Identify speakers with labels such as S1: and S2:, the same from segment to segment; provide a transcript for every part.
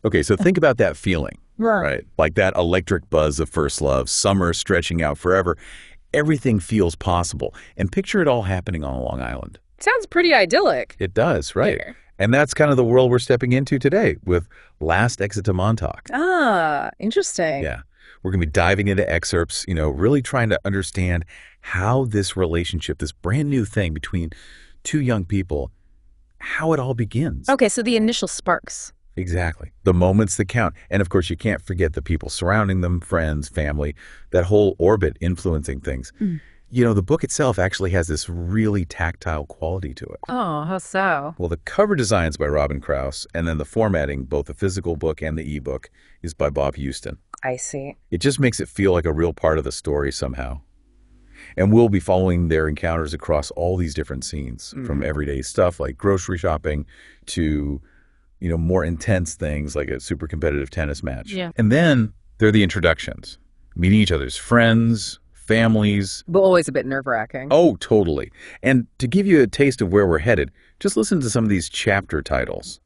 S1: Okay, so think about that feeling,
S2: Right.
S1: right? Like that electric buzz of first love, summer stretching out forever. Everything feels possible. And picture it all happening on Long Island.
S2: Sounds pretty idyllic.
S1: It does, right?
S2: Here.
S1: And that's kind of the world we're stepping into today with Last Exit to Montauk.
S2: Ah, interesting.
S1: Yeah. We're going to be diving into excerpts, really trying to understand how this relationship, this brand new thing between two young people, how it all begins.
S2: Okay, so the initial sparks.
S1: Exactly. The moments that count. And of course, you can't forget the people surrounding them, friends, family, that whole orbit influencing things. The book itself actually has this really tactile quality to it.
S2: Oh, how so?
S1: Well, the cover design's by Robin Krauss, and then the formatting, both the physical book and the ebook, is by Bob Houston.
S2: I see.
S1: It just makes it feel like a real part of the story somehow. And we'll be following their encounters across all these different scenes, from everyday stuff like grocery shopping to, more intense things like a super competitive tennis match.
S2: Yeah.
S1: And then there are the introductions, meeting each other's friends, families.
S2: But always a bit nerve-wracking.
S1: Oh, totally. And to give you a taste of where we're headed, just listen to some of these chapter titles.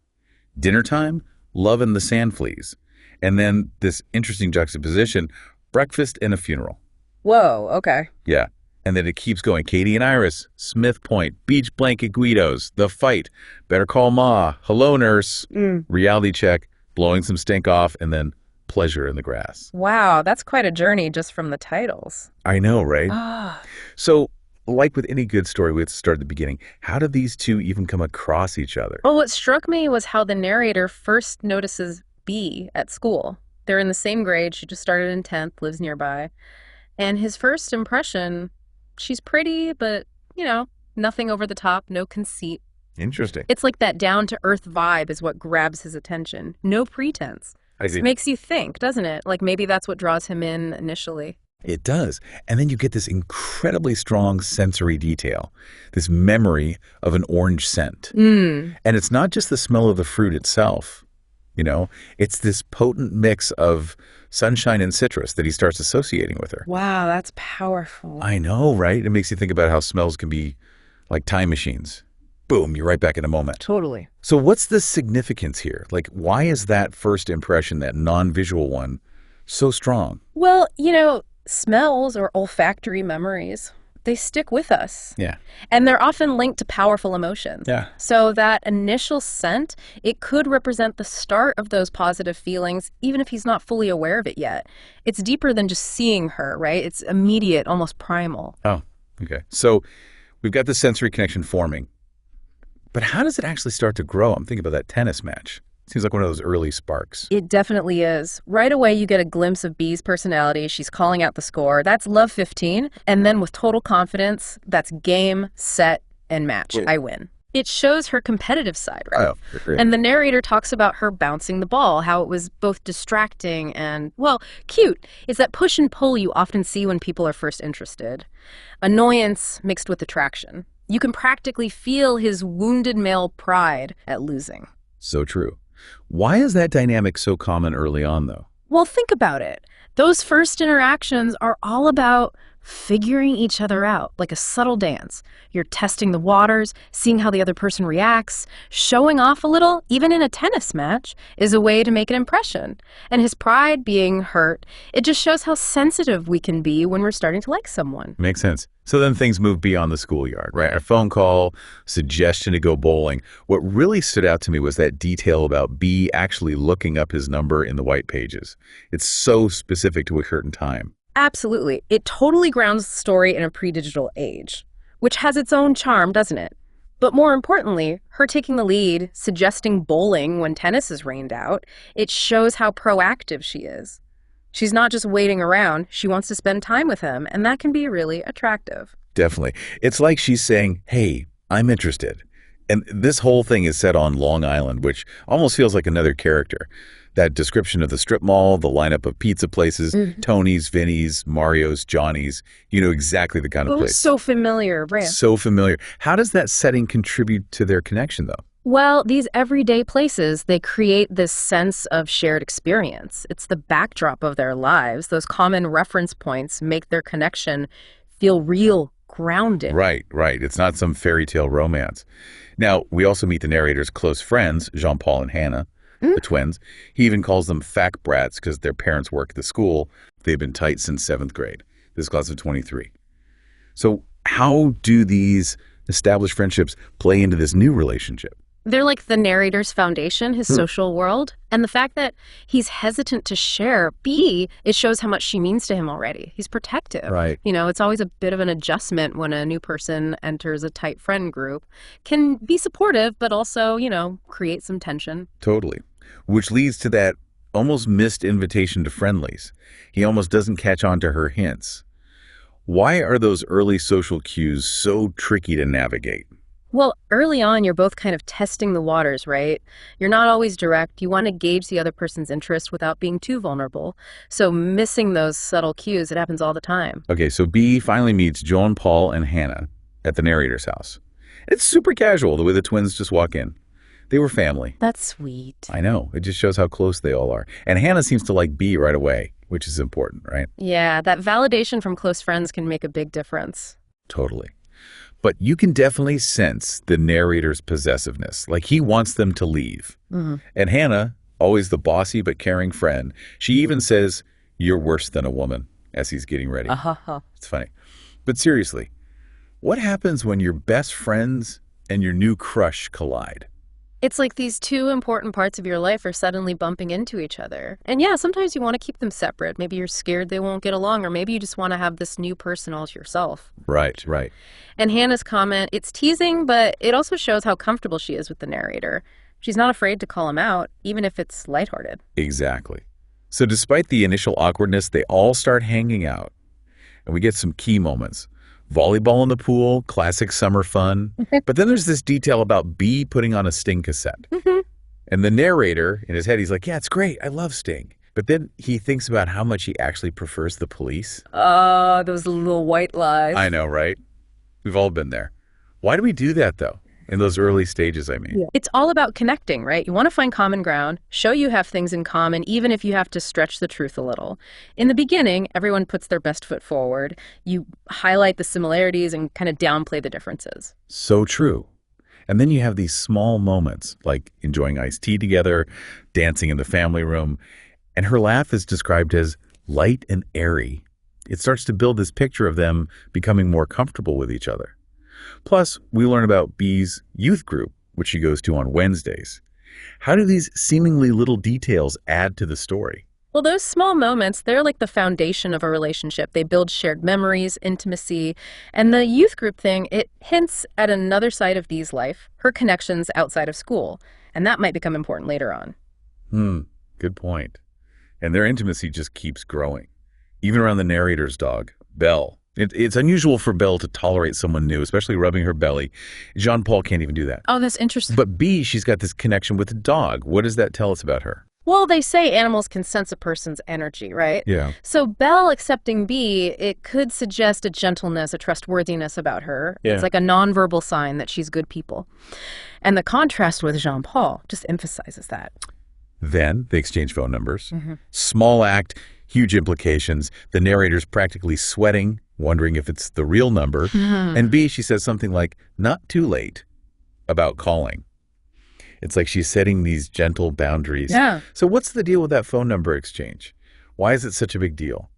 S1: Dinner Time, Love and the Sandfleas. And then this interesting juxtaposition, Breakfast and a Funeral.
S2: Whoa, okay.
S1: Yeah. And then it keeps going. Katie and Iris, Smith Point, Beach Blanket Guidos, The Fight, Better Call Ma, Hello Nurse, Reality Check, Blowing Some Stink Off, and then Pleasure in the Grass.
S2: Wow, that's quite a journey just from the titles.
S1: I know, right?
S2: Ah.
S1: So, like with any good story, we have to start at the beginning. How did these two even come across each other?
S2: Well, what struck me was how the narrator first notices B at school. They're in the same grade. She just started in 10th, lives nearby. And his first impression, she's pretty, but, nothing over the top, no conceit.
S1: Interesting.
S2: It's like that down-to-earth vibe is what grabs his attention. No pretense.
S1: I see.
S2: It makes you think, doesn't it? Like maybe that's what draws him in initially.
S1: It does. And then you get this incredibly strong sensory detail, this memory of an orange scent. And it's not just the smell of the fruit itself. It's this potent mix of sunshine and citrus that he starts associating with her.
S2: Wow, that's powerful.
S1: I know, right? It makes you think about how smells can be like time machines. Boom, you're right back in a moment.
S2: Totally.
S1: So what's the significance here? Like, why is that first impression, that non-visual one, so strong?
S2: Well, smells or olfactory memories, they stick with us.
S1: Yeah.
S2: And they're often linked to powerful emotions.
S1: Yeah.
S2: So that initial scent, it could represent the start of those positive feelings, even if he's not fully aware of it yet. It's deeper than just seeing her, right? It's immediate, almost primal.
S1: Oh, okay. So we've got the sensory connection forming. But how does it actually start to grow? I'm thinking about that tennis match. Seems like one of those early sparks.
S2: It definitely is. Right away, you get a glimpse of B's personality. She's calling out the score. That's love 15. And then with total confidence, that's game, set, and match. I win. It shows her competitive side, right?
S1: Oh, great.
S2: And the narrator talks about her bouncing the ball, how it was both distracting and, well, cute. It's that push and pull you often see when people are first interested. Annoyance mixed with attraction. You can practically feel his wounded male pride at losing.
S1: So true. Why is that dynamic so common early on, though?
S2: Well, think about it. Those first interactions are all about figuring each other out, like a subtle dance. You're testing the waters, seeing how the other person reacts. Showing off a little, even in a tennis match, is a way to make an impression. And his pride being hurt, it just shows how sensitive we can be when we're starting to like someone.
S1: Makes sense. So then things move beyond the schoolyard, right? A phone call, suggestion to go bowling. What really stood out to me was that detail about B actually looking up his number in the white pages. It's so specific to a certain time.
S2: Absolutely. It totally grounds the story in a pre-digital age, which has its own charm, doesn't it? But more importantly, her taking the lead, suggesting bowling when tennis is rained out, it shows how proactive she is. She's not just waiting around, she wants to spend time with him, and that can be really attractive.
S1: Definitely. It's like she's saying, hey, I'm interested. And this whole thing is set on Long Island, which almost feels like another character. That description of the strip mall, the lineup of pizza places, Tony's, Vinny's, Mario's, Johnny's, you know exactly the kind of place.
S2: So familiar, right?
S1: So familiar. How does that setting contribute to their connection, though?
S2: Well, these everyday places, they create this sense of shared experience. It's the backdrop of their lives. Those common reference points make their connection feel real, grounded.
S1: Right. It's not some fairy tale romance. Now, we also meet the narrator's close friends, Jean-Paul and Hannah. the twins. He even calls them fact brats because their parents work at the school. They've been tight since 7th grade, this class of 23. So how do these established friendships play into this new relationship?
S2: They're like the narrator's foundation, his social world. And the fact that he's hesitant to share B, it shows how much she means to him already. He's protective.
S1: Right.
S2: You know, it's always a bit of an adjustment when a new person enters a tight friend group. Can be supportive, but also, you know, create some tension.
S1: Totally. Which leads to that almost missed invitation to friendlies. He almost doesn't catch on to her hints. Why are those early social cues so tricky to navigate?
S2: Well, early on, you're both kind of testing the waters, right? You're not always direct. You want to gauge the other person's interest without being too vulnerable. So missing those subtle cues, it happens all the time.
S1: Okay, so B finally meets Joan, Paul, and Hannah at the narrator's house. It's super casual, the way the twins just walk in. They were family.
S2: That's sweet.
S1: I know. It just shows how close they all are. And Hannah seems to like B right away, which is important, right?
S2: Yeah, that validation from close friends can make a big difference.
S1: Totally. But you can definitely sense the narrator's possessiveness, like he wants them to leave. And Hannah, always the bossy but caring friend, she even says, "You're worse than a woman," as he's getting ready. It's funny. But seriously, what happens when your best friends and your new crush collide?
S2: It's like these two important parts of your life are suddenly bumping into each other. And yeah, sometimes you want to keep them separate. Maybe you're scared they won't get along, or maybe you just want to have this new person all to yourself.
S1: Right, right.
S2: And Hannah's comment, it's teasing, but it also shows how comfortable she is with the narrator. She's not afraid to call him out, even if it's lighthearted.
S1: Exactly. So despite the initial awkwardness, they all start hanging out. And we get some key moments. Volleyball in the pool, classic summer fun. But then there's this detail about B putting on a Sting cassette. And the narrator, in his head, he's like, yeah, it's great. I love Sting. But then he thinks about how much he actually prefers the Police.
S2: Those little white lies.
S1: I know, right? We've all been there. Why do we do that, though? In those early stages, I mean.
S2: It's all about connecting, right? You want to find common ground, show you have things in common, even if you have to stretch the truth a little. In the beginning, everyone puts their best foot forward. You highlight the similarities and kind of downplay the differences.
S1: So true. And then you have these small moments, like enjoying iced tea together, dancing in the family room. And her laugh is described as light and airy. It starts to build this picture of them becoming more comfortable with each other. Plus, we learn about B's youth group, which she goes to on Wednesdays. How do these seemingly little details add to the story?
S2: Well, those small moments, they're like the foundation of a relationship. They build shared memories, intimacy, and the youth group thing, it hints at another side of Bee's life, her connections outside of school, and that might become important later on.
S1: Good point. And their intimacy just keeps growing, even around the narrator's dog, Belle. It's unusual for Belle to tolerate someone new, especially rubbing her belly. Jean-Paul can't even do that.
S2: Oh, that's interesting.
S1: But B, she's got this connection with the dog. What does that tell us about her?
S2: Well, they say animals can sense a person's energy, right?
S1: Yeah.
S2: So Belle accepting B, it could suggest a gentleness, a trustworthiness about her.
S1: Yeah.
S2: It's like a nonverbal sign that she's good people. And the contrast with Jean-Paul just emphasizes that.
S1: Then they exchange phone numbers. Small act, huge implications. The narrator's practically sweating, wondering if it's the real number. And B, she says something like, not too late, about calling. It's like she's setting these gentle boundaries.
S2: Yeah.
S1: So what's the deal with that phone number exchange? Why is it such a big deal?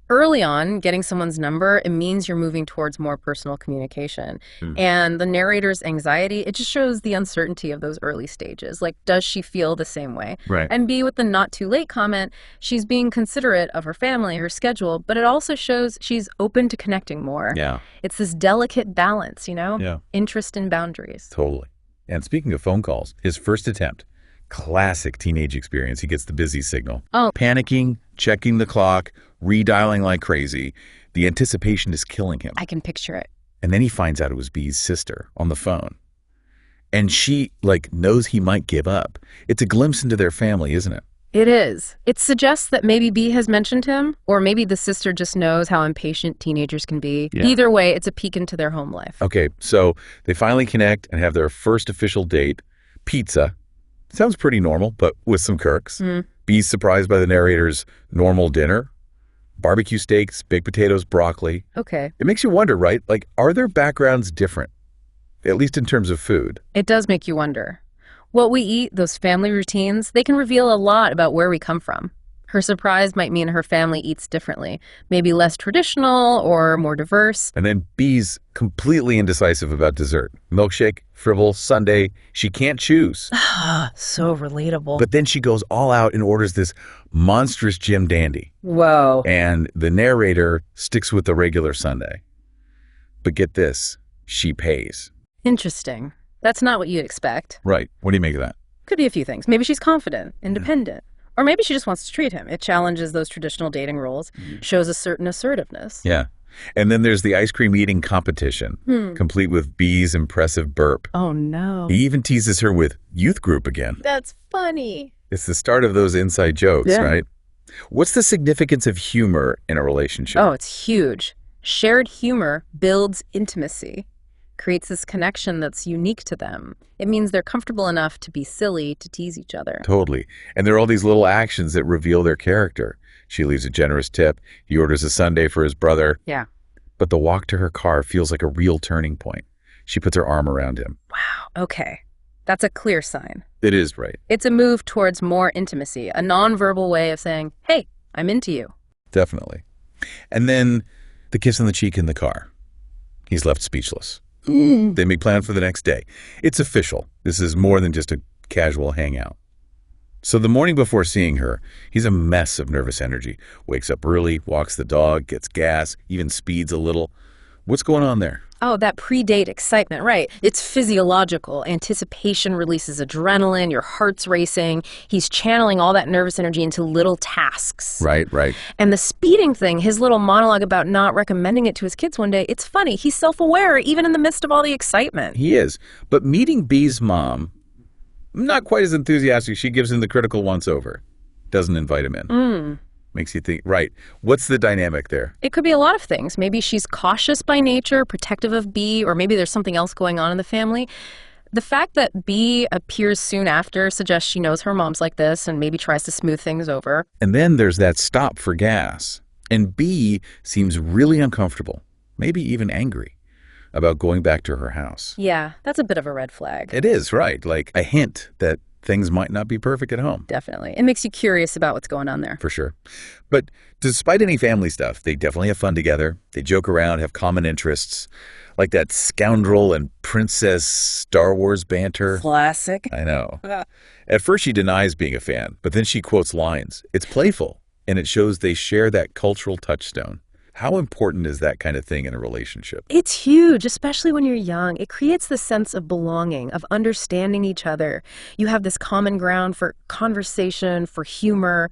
S2: Early on, getting someone's number, it means you're moving towards more personal communication. And the narrator's anxiety, it just shows the uncertainty of those early stages. Like, does she feel the same way?
S1: Right.
S2: And B, with the not too late comment, she's being considerate of her family, her schedule, but it also shows she's open to connecting more.
S1: Yeah.
S2: It's this delicate balance, you know?
S1: Yeah.
S2: Interest and boundaries.
S1: Totally. And speaking of phone calls, his first attempt, classic teenage experience. He gets the busy signal.
S2: Oh.
S1: Panicking, checking the clock, redialing like crazy. The anticipation is killing him.
S2: I can picture it.
S1: And then he finds out it was B's sister on the phone. And she, knows he might give up. It's a glimpse into their family, isn't it?
S2: It is. It suggests that maybe B has mentioned him, or maybe the sister just knows how impatient teenagers can be.
S1: Yeah.
S2: Either way, it's a peek into their home life.
S1: Okay, so they finally connect and have their first official date. Pizza. Sounds pretty normal, but with some quirks. B's surprised by the narrator's normal dinner. Barbecue steaks, baked potatoes, broccoli.
S2: Okay.
S1: It makes you wonder, right? Are their backgrounds different? At least in terms of food.
S2: It does make you wonder. What we eat, those family routines, they can reveal a lot about where we come from. Her surprise might mean her family eats differently, maybe less traditional or more diverse.
S1: And then B's completely indecisive about dessert. Milkshake, fribble, sundae. She can't choose.
S2: Ah, so relatable.
S1: But then she goes all out and orders this monstrous Jim Dandy.
S2: Whoa.
S1: And the narrator sticks with the regular sundae. But get this, she pays.
S2: Interesting. That's not what you'd expect.
S1: Right. What do you make of that?
S2: Could be a few things. Maybe she's confident, independent. Or maybe she just wants to treat him. It challenges those traditional dating roles, shows a certain assertiveness.
S1: Yeah. And then there's the ice cream eating competition, complete with B's impressive burp.
S2: Oh, no.
S1: He even teases her with youth group again.
S2: That's funny.
S1: It's the start of those inside jokes,
S2: Yeah.
S1: right? What's the significance of humor in a relationship?
S2: Oh, it's huge. Shared humor builds intimacy, creates this connection that's unique to them. It means they're comfortable enough to be silly, to tease each other.
S1: Totally. And there are all these little actions that reveal their character. She leaves a generous tip. He orders a sundae for his brother.
S2: Yeah.
S1: But the walk to her car feels like a real turning point. She puts her arm around him.
S2: Wow. Okay. That's a clear sign.
S1: It is, right?
S2: It's a move towards more intimacy, a nonverbal way of saying, hey, I'm into you.
S1: Definitely. And then the kiss on the cheek in the car. He's left speechless. They make plans for the next day. It's official. This is more than just a casual hangout. So the morning before seeing her, he's a mess of nervous energy. Wakes up early, walks the dog, gets gas, even speeds a little. What's going on there?
S2: Oh, that pre-date excitement, right. It's physiological. Anticipation releases adrenaline, your heart's racing. He's channeling all that nervous energy into little tasks.
S1: Right.
S2: And the speeding thing, his little monologue about not recommending it to his kids one day, it's funny. He's self-aware even in the midst of all the excitement.
S1: He is. But meeting B's mom, not quite as enthusiastic. She gives him the critical once-over. Doesn't invite him in. Makes you think, right, what's the dynamic there?
S2: It could be a lot of things. Maybe she's cautious by nature, protective of B, or maybe there's something else going on in the family. The fact that B appears soon after suggests she knows her mom's like this and maybe tries to smooth things over.
S1: And then there's that stop for gas. And B seems really uncomfortable, maybe even angry, about going back to her house.
S2: Yeah, that's a bit of a red flag.
S1: It is, right, like a hint that things might not be perfect at home.
S2: Definitely. It makes you curious about what's going on there.
S1: For sure. But despite any family stuff, they definitely have fun together. They joke around, have common interests, like that scoundrel and princess Star Wars banter.
S2: Classic.
S1: I know. At first she denies being a fan, but then she quotes lines. It's playful, and it shows they share that cultural touchstone. How important is that kind of thing in a relationship?
S2: It's huge, especially when you're young. It creates the sense of belonging, of understanding each other. You have this common ground for conversation, for humor.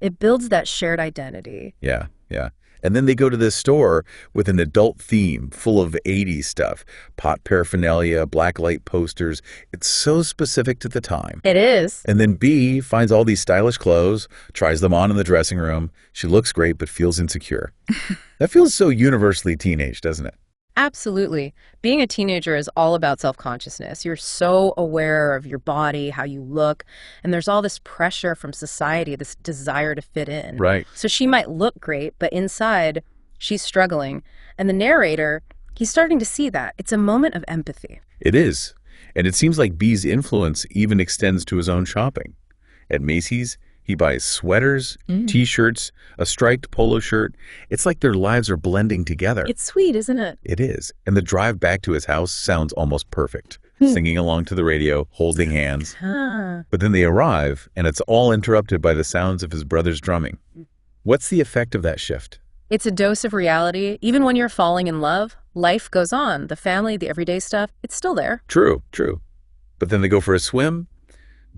S2: It builds that shared identity.
S1: Yeah. And then they go to this store with an adult theme full of 80s stuff. Pot paraphernalia, blacklight posters. It's so specific to the time.
S2: It is.
S1: And then B finds all these stylish clothes, tries them on in the dressing room. She looks great but feels insecure. That feels so universally teenage, doesn't it?
S2: Absolutely. Being a teenager is all about self-consciousness. You're so aware of your body, how you look, and there's all this pressure from society, this desire to fit in.
S1: Right.
S2: So she might look great, but inside, she's struggling. And the narrator, he's starting to see that. It's a moment of empathy.
S1: It is. And it seems like B's influence even extends to his own shopping. At Macy's, he buys sweaters, T-shirts, a striped polo shirt. It's like their lives are blending together.
S2: It's sweet, isn't it?
S1: It is. And the drive back to his house sounds almost perfect. Singing along to the radio, holding hands. But then they arrive, and it's all interrupted by the sounds of his brother's drumming. What's the effect of that shift?
S2: It's a dose of reality. Even when you're falling in love, life goes on. The family, the everyday stuff, it's still there.
S1: True. But then they go for a swim.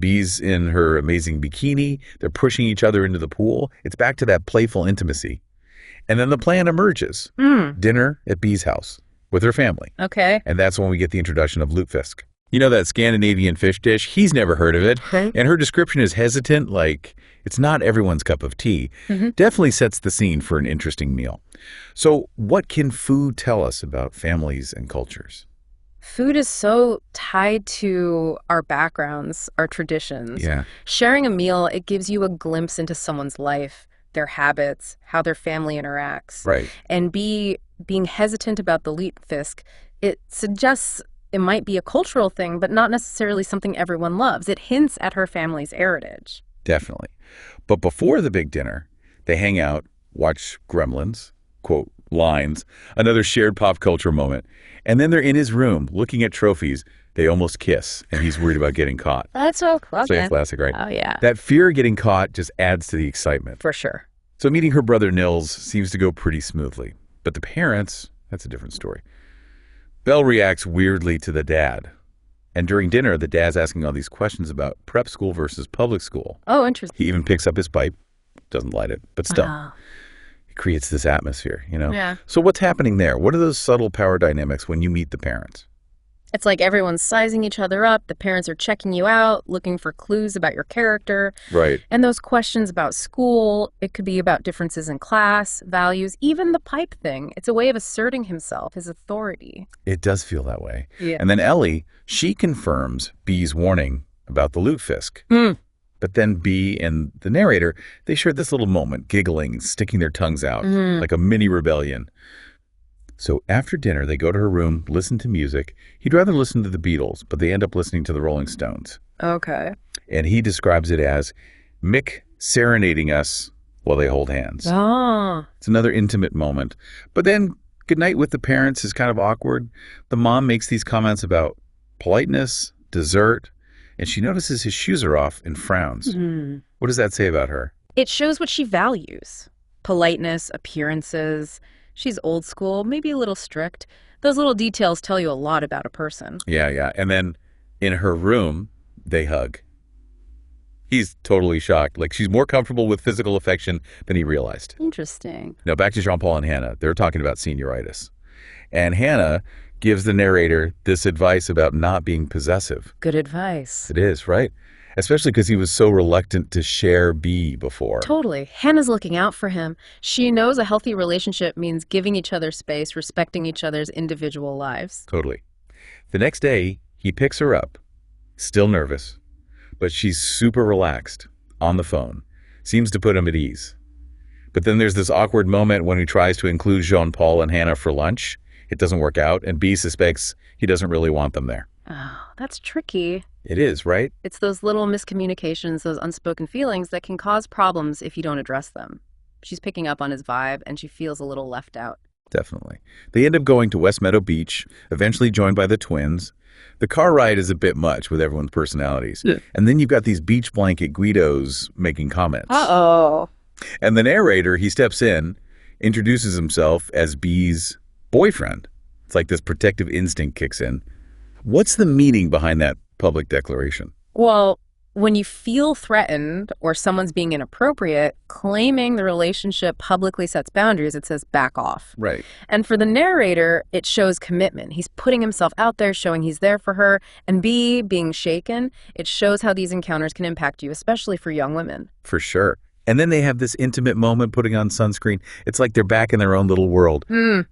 S1: B's in her amazing bikini. They're pushing each other into the pool. It's back to that playful intimacy. And then the plan emerges. Dinner at B's house with her family.
S2: Okay.
S1: And that's when we get the introduction of lutefisk. You know that Scandinavian fish dish? He's never heard of it. And her description is hesitant, like it's not everyone's cup of tea. Definitely sets the scene for an interesting meal. So what can food tell us about families and cultures?
S2: Food is so tied to our backgrounds, our traditions.
S1: Yeah.
S2: Sharing a meal, it gives you a glimpse into someone's life, their habits, how their family interacts.
S1: Right.
S2: And being hesitant about the lutefisk, it suggests It might be a cultural thing, but not necessarily something everyone loves. It hints at her family's heritage.
S1: Definitely. But before the big dinner, they hang out, watch Gremlins, quote, lines, another shared pop culture moment. And then they're in his room looking at trophies. They almost kiss, and he's worried about getting caught.
S2: That's so classic.
S1: So classic, right?
S2: Oh, yeah.
S1: That fear of getting caught just adds to the excitement.
S2: For sure.
S1: So meeting her brother Nils seems to go pretty smoothly. But the parents, that's a different story. Belle reacts weirdly to the dad. And during dinner, the dad's asking all these questions about prep school versus public school.
S2: Oh, interesting.
S1: He even picks up his pipe, doesn't light it, but still. It creates this atmosphere, you know?
S2: Yeah.
S1: So what's happening there? What are those subtle power dynamics when you meet the parents?
S2: It's like everyone's sizing each other up. The parents are checking you out, looking for clues about your character.
S1: Right.
S2: And those questions about school, it could be about differences in class, values, even the pipe thing. It's a way of asserting himself, his authority.
S1: It does feel that way.
S2: Yeah.
S1: And then Ellie, she confirms B's warning about the lutefisk. But then Bee and the narrator, they share this little moment, giggling, sticking their tongues out, like a mini rebellion. So after dinner, they go to her room, listen to music. He'd rather listen to the Beatles, but they end up listening to the Rolling Stones.
S2: Okay.
S1: And he describes it as Mick serenading us while they hold hands.
S2: Oh.
S1: It's another intimate moment. But then goodnight with the parents is kind of awkward. The mom makes these comments about politeness, dessert, and she notices his shoes are off and frowns. What does that say about her?
S2: It shows what she values. Politeness, appearances. She's old school, maybe a little strict. Those little details tell you a lot about a person.
S1: Yeah. And then in her room, they hug. He's totally shocked. Like, she's more comfortable with physical affection than he realized.
S2: Interesting.
S1: Now, back to Jean-Paul and Hannah. They're talking about senioritis. And Hannah gives the narrator this advice about not being possessive.
S2: Good advice.
S1: It is, right? Especially because he was so reluctant to share B before.
S2: Totally. Hannah's looking out for him. She knows a healthy relationship means giving each other space, respecting each other's individual lives.
S1: Totally. The next day, he picks her up, still nervous, but she's super relaxed, on the phone. Seems to put him at ease. But then there's this awkward moment when he tries to include Jean-Paul and Hannah for lunch. It doesn't work out, and B suspects he doesn't really want them there.
S2: Oh, that's tricky.
S1: It is, right?
S2: It's those little miscommunications, those unspoken feelings that can cause problems if you don't address them. She's picking up on his vibe, and she feels a little left out.
S1: Definitely. They end up going to West Meadow Beach, eventually joined by the twins. The car ride is a bit much with everyone's personalities. Yeah. And then you've got these beach blanket Guidos making comments.
S2: Uh-oh.
S1: And the narrator, he steps in, introduces himself as B's boyfriend. It's like this protective instinct kicks in. What's the meaning behind that public declaration?
S2: Well, when you feel threatened or someone's being inappropriate, claiming the relationship publicly sets boundaries. It says back off.
S1: Right.
S2: And for the narrator, it shows commitment. He's putting himself out there, showing he's there for her. And B, being shaken, it shows how these encounters can impact you, especially for young women.
S1: For sure. And then they have this intimate moment putting on sunscreen. It's like they're back in their own little world.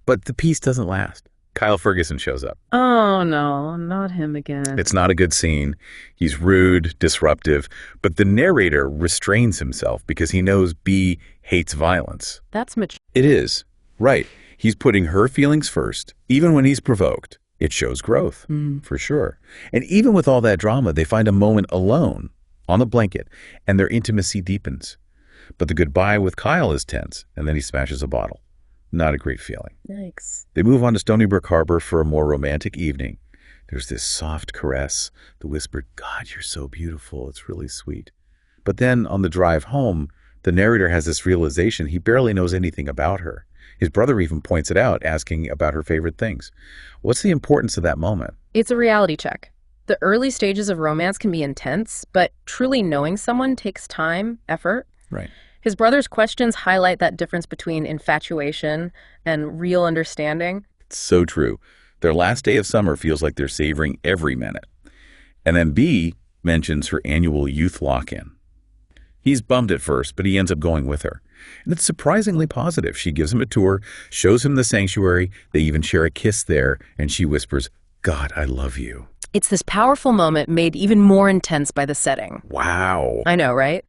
S1: But the peace doesn't last. Kyle Ferguson shows up.
S2: Oh, no, not him again.
S1: It's not a good scene. He's rude, disruptive, but the narrator restrains himself because he knows B hates violence.
S2: That's mature.
S1: It is. Right. He's putting her feelings first, even when he's provoked. It shows growth, for sure. And even with all that drama, they find a moment alone on the blanket, and their intimacy deepens. But the goodbye with Kyle is tense, and then he smashes a bottle. Not a great feeling.
S2: Yikes.
S1: They move on to Stony Brook Harbor for a more romantic evening. There's this soft caress, the whispered, "God, you're so beautiful." It's really sweet. But then on the drive home, the narrator has this realization he barely knows anything about her. His brother even points it out, asking about her favorite things. What's the importance of that moment?
S2: It's a reality check. The early stages of romance can be intense, but truly knowing someone takes time, effort.
S1: Right.
S2: His brother's questions highlight that difference between infatuation and real understanding.
S1: It's so true. Their last day of summer feels like they're savoring every minute. And then B mentions her annual youth lock-in. He's bummed at first, but he ends up going with her. And it's surprisingly positive. She gives him a tour, shows him the sanctuary. They even share a kiss there, and she whispers, "God, I love you."
S2: It's this powerful moment made even more intense by the setting.
S1: Wow.
S2: I know, right?